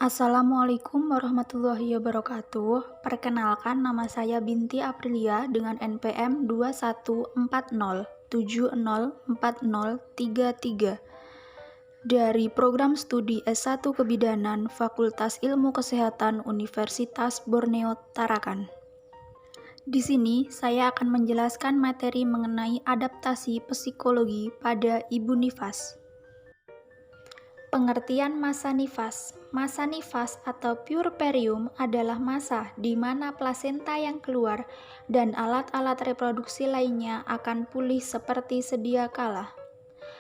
Assalamualaikum warahmatullahi wabarakatuh. Perkenalkan, nama saya Binti Aprilia dengan NPM 2140704033 dari program studi S1 Kebidanan Fakultas Ilmu Kesehatan Universitas Borneo Tarakan. Di sini saya akan menjelaskan materi mengenai adaptasi psikologi pada ibu nifas. Pengertian masa nifas. Masa nifas atau puerperium adalah masa di mana plasenta yang keluar dan alat-alat reproduksi lainnya akan pulih seperti sedia kala.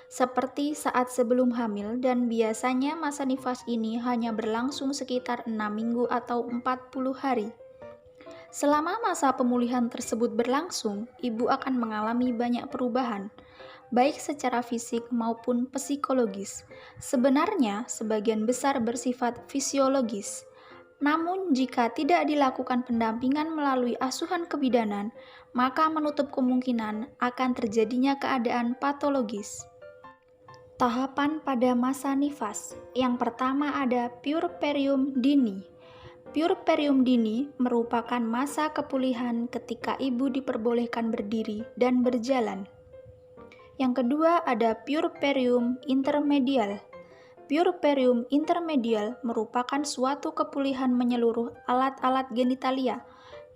Seperti saat sebelum hamil, dan biasanya masa nifas ini hanya berlangsung sekitar 6 minggu atau 40 hari. Selama masa pemulihan tersebut berlangsung, ibu akan mengalami banyak perubahan, baik secara fisik maupun psikologis. Sebenarnya, sebagian besar bersifat fisiologis. Namun, jika tidak dilakukan pendampingan melalui asuhan kebidanan, maka menutup kemungkinan akan terjadinya keadaan patologis. Tahapan pada masa nifas. Yang pertama ada puerperium dini. Puerperium dini merupakan masa kepulihan ketika ibu diperbolehkan berdiri dan berjalan. Yang kedua ada puerperium intermedial. Puerperium intermedial merupakan suatu kepulihan menyeluruh alat-alat genitalia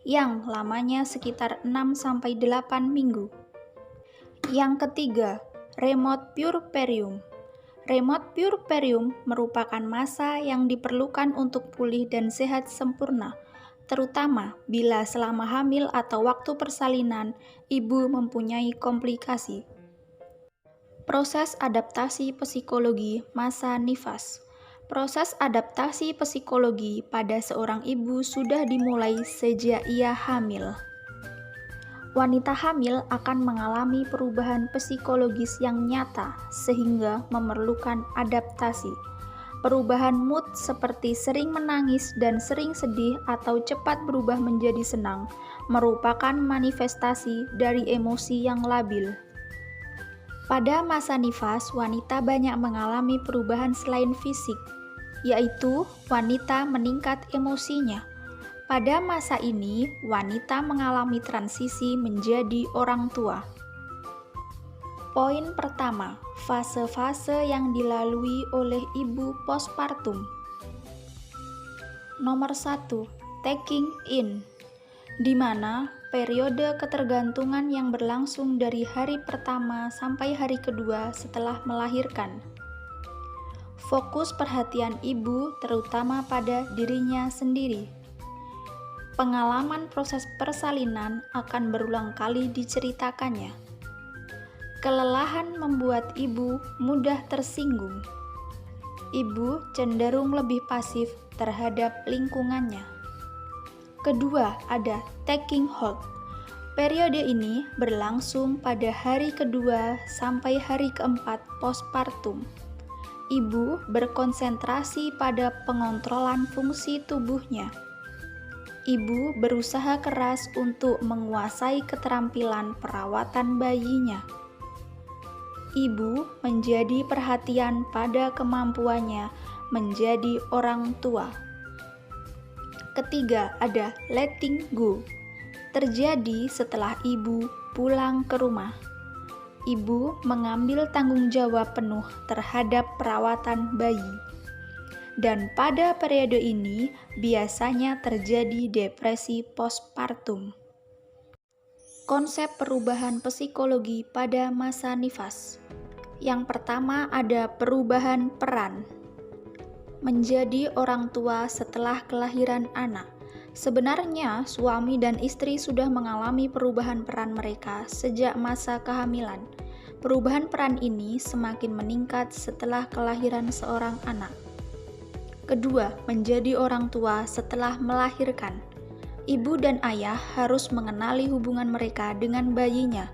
yang lamanya sekitar 6-8 minggu. Yang ketiga, remote puerperium. Remote puerperium merupakan masa yang diperlukan untuk pulih dan sehat sempurna, terutama bila selama hamil atau waktu persalinan ibu mempunyai komplikasi. Proses adaptasi psikologi masa nifas. Proses adaptasi psikologi pada seorang ibu sudah dimulai sejak ia hamil. Wanita hamil akan mengalami perubahan psikologis yang nyata sehingga memerlukan adaptasi. Perubahan mood seperti sering menangis dan sering sedih atau cepat berubah menjadi senang merupakan manifestasi dari emosi yang labil. Pada masa nifas, wanita banyak mengalami perubahan selain fisik, yaitu wanita meningkat emosinya. Pada masa ini, wanita mengalami transisi menjadi orang tua. Poin pertama, fase-fase yang dilalui oleh ibu postpartum. Nomor 1, taking in, di mana periode ketergantungan yang berlangsung dari hari pertama sampai hari kedua setelah melahirkan. Fokus perhatian ibu terutama pada dirinya sendiri. Pengalaman proses persalinan akan berulang kali diceritakannya. Kelelahan membuat ibu mudah tersinggung. Ibu cenderung lebih pasif terhadap lingkungannya. Kedua, ada taking hold. Periode ini berlangsung pada hari kedua sampai hari keempat postpartum. Ibu berkonsentrasi pada pengontrolan fungsi tubuhnya. Ibu berusaha keras untuk menguasai keterampilan perawatan bayinya. Ibu menjadi perhatian pada kemampuannya menjadi orang tua. Ketiga, ada letting go. Terjadi setelah ibu pulang ke rumah. Ibu mengambil tanggung jawab penuh terhadap perawatan bayi. Dan pada periode ini biasanya terjadi depresi postpartum. Konsep perubahan psikologi pada masa nifas. Yang pertama ada perubahan peran. Menjadi orang tua setelah kelahiran anak. Sebenarnya suami dan istri sudah mengalami perubahan peran mereka sejak masa kehamilan. Perubahan peran ini semakin meningkat setelah kelahiran seorang anak. Kedua, menjadi orang tua setelah melahirkan. Ibu dan ayah harus mengenali hubungan mereka dengan bayinya.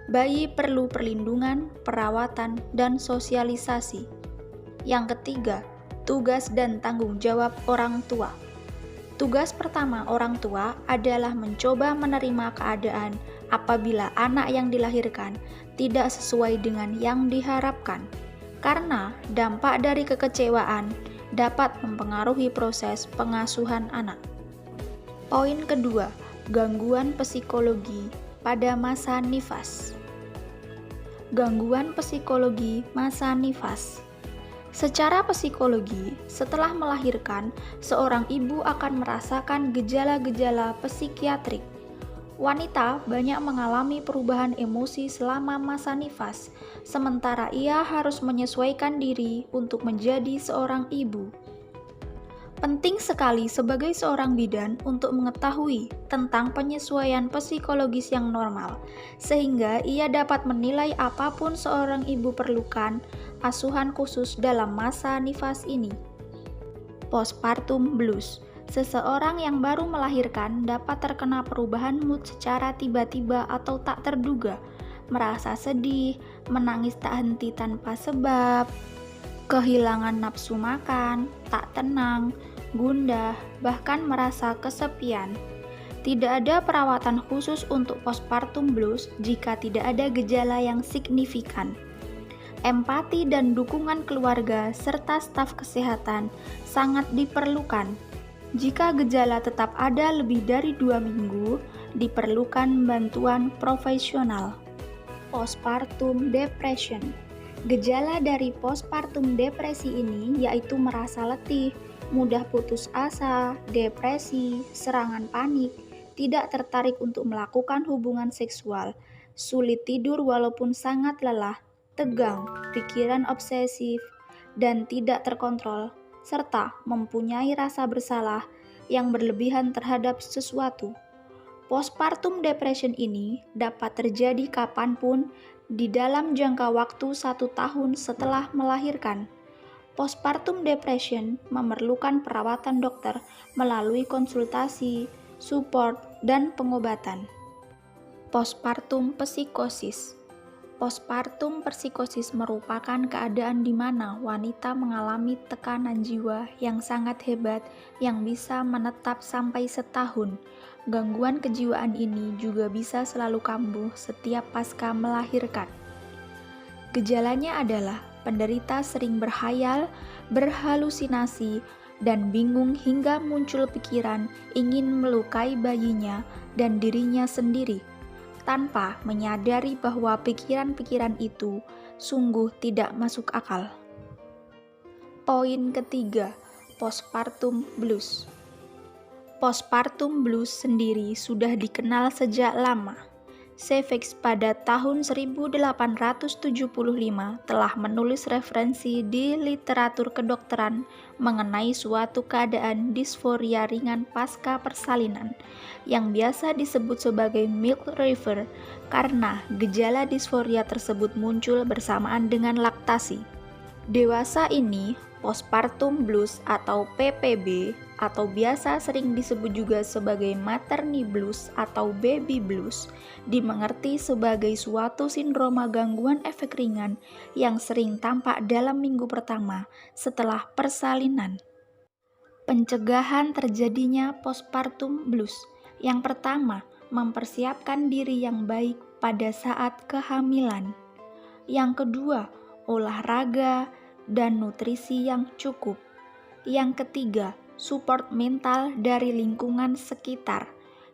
Bayi perlu perlindungan, perawatan, dan sosialisasi. Yang ketiga, tugas dan tanggung jawab orang tua. Tugas pertama orang tua adalah mencoba menerima keadaan apabila anak yang dilahirkan tidak sesuai dengan yang diharapkan. Karena dampak dari kekecewaan dapat mempengaruhi proses pengasuhan anak. Poin kedua, gangguan psikologi pada masa nifas. Gangguan psikologi masa nifas. Secara psikologi, setelah melahirkan, seorang ibu akan merasakan gejala-gejala psikiatrik. Wanita banyak mengalami perubahan emosi selama masa nifas, sementara ia harus menyesuaikan diri untuk menjadi seorang ibu. Penting sekali sebagai seorang bidan untuk mengetahui tentang penyesuaian psikologis yang normal, sehingga ia dapat menilai apapun seorang ibu perlukan asuhan khusus dalam masa nifas ini. Postpartum blues. Seseorang yang baru melahirkan dapat terkena perubahan mood secara tiba-tiba atau tak terduga, merasa sedih, menangis tak henti tanpa sebab, kehilangan nafsu makan, tak tenang, gundah, bahkan merasa kesepian. Tidak ada perawatan khusus untuk postpartum blues jika tidak ada gejala yang signifikan. Empati dan dukungan keluarga serta staf kesehatan sangat diperlukan. Jika gejala tetap ada lebih dari 2 minggu, diperlukan bantuan profesional. Postpartum depression. Gejala dari postpartum depresi ini yaitu merasa letih, mudah putus asa, depresi, serangan panik, tidak tertarik untuk melakukan hubungan seksual, sulit tidur walaupun sangat lelah, tegang, pikiran obsesif, dan tidak terkontrol, serta mempunyai rasa bersalah yang berlebihan terhadap sesuatu. Postpartum depression ini dapat terjadi kapanpun di dalam jangka waktu 1 tahun setelah melahirkan. Postpartum depression memerlukan perawatan dokter melalui konsultasi, support, dan pengobatan. Postpartum psikosis. Postpartum psikosis merupakan keadaan di mana wanita mengalami tekanan jiwa yang sangat hebat yang bisa menetap sampai setahun. Gangguan kejiwaan ini juga bisa selalu kambuh setiap pasca melahirkan. Gejalanya adalah penderita sering berhayal, berhalusinasi, dan bingung hingga muncul pikiran ingin melukai bayinya dan dirinya sendiri, tanpa menyadari bahwa pikiran-pikiran itu sungguh tidak masuk akal. Poin ketiga, postpartum blues. Postpartum blues sendiri sudah dikenal sejak lama. Savage pada tahun 1875 telah menulis referensi di literatur kedokteran mengenai suatu keadaan disforia ringan pasca persalinan yang biasa disebut sebagai milk river karena gejala disforia tersebut muncul bersamaan dengan laktasi. Dewasa ini, postpartum blues atau PPB atau biasa sering disebut juga sebagai maternity blues atau baby blues, dimengerti sebagai suatu sindroma gangguan efek ringan yang sering tampak dalam minggu pertama setelah persalinan. Pencegahan terjadinya postpartum blues. Yang pertama, mempersiapkan diri yang baik pada saat kehamilan. Yang kedua, olahraga dan nutrisi yang cukup. Yang ketiga, support mental dari lingkungan sekitar.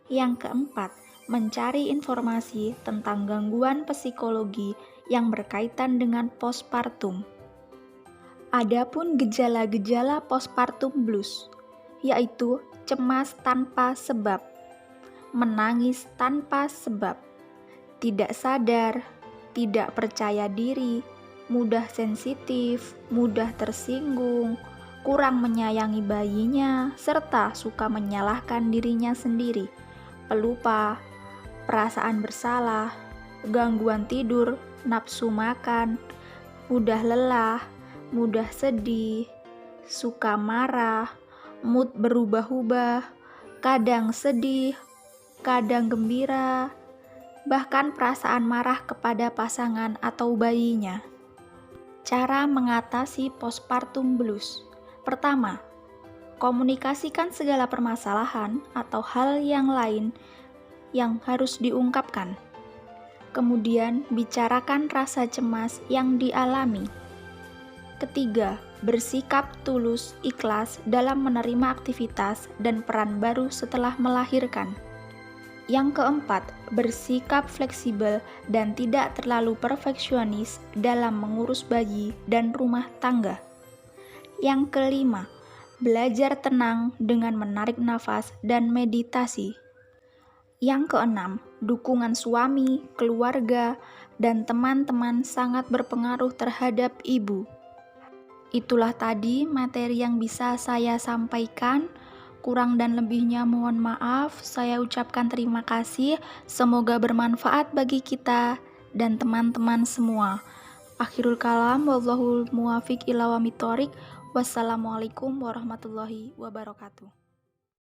Yang keempat, mencari informasi tentang gangguan psikologi yang berkaitan dengan postpartum. Adapun gejala-gejala postpartum blues, yaitu cemas tanpa sebab, menangis tanpa sebab, tidak sadar, tidak percaya diri, mudah sensitif, mudah tersinggung, kurang menyayangi bayinya, serta suka menyalahkan dirinya sendiri, pelupa, perasaan bersalah, gangguan tidur, nafsu makan, mudah lelah, mudah sedih, suka marah, mood berubah-ubah, kadang sedih, kadang gembira, bahkan perasaan marah kepada pasangan atau bayinya. Cara mengatasi postpartum blues. Pertama, komunikasikan segala permasalahan atau hal yang lain yang harus diungkapkan. Kemudian, bicarakan rasa cemas yang dialami. ketiga, bersikap tulus, ikhlas dalam menerima aktivitas dan peran baru setelah melahirkan. Yang keempat, bersikap fleksibel dan tidak terlalu perfeksionis dalam mengurus bayi dan rumah tangga. Yang kelima, belajar tenang dengan menarik nafas dan meditasi. Yang keenam, dukungan suami, keluarga, dan teman-teman sangat berpengaruh terhadap ibu. Itulah tadi materi yang bisa saya sampaikan. Kurang dan lebihnya mohon maaf. Saya ucapkan terima kasih. Semoga bermanfaat bagi kita dan teman-teman semua. Akhirul kalam, wallahul muwafiq ila aqwamit thoriq. Wassalamualaikum warahmatullahi wabarakatuh.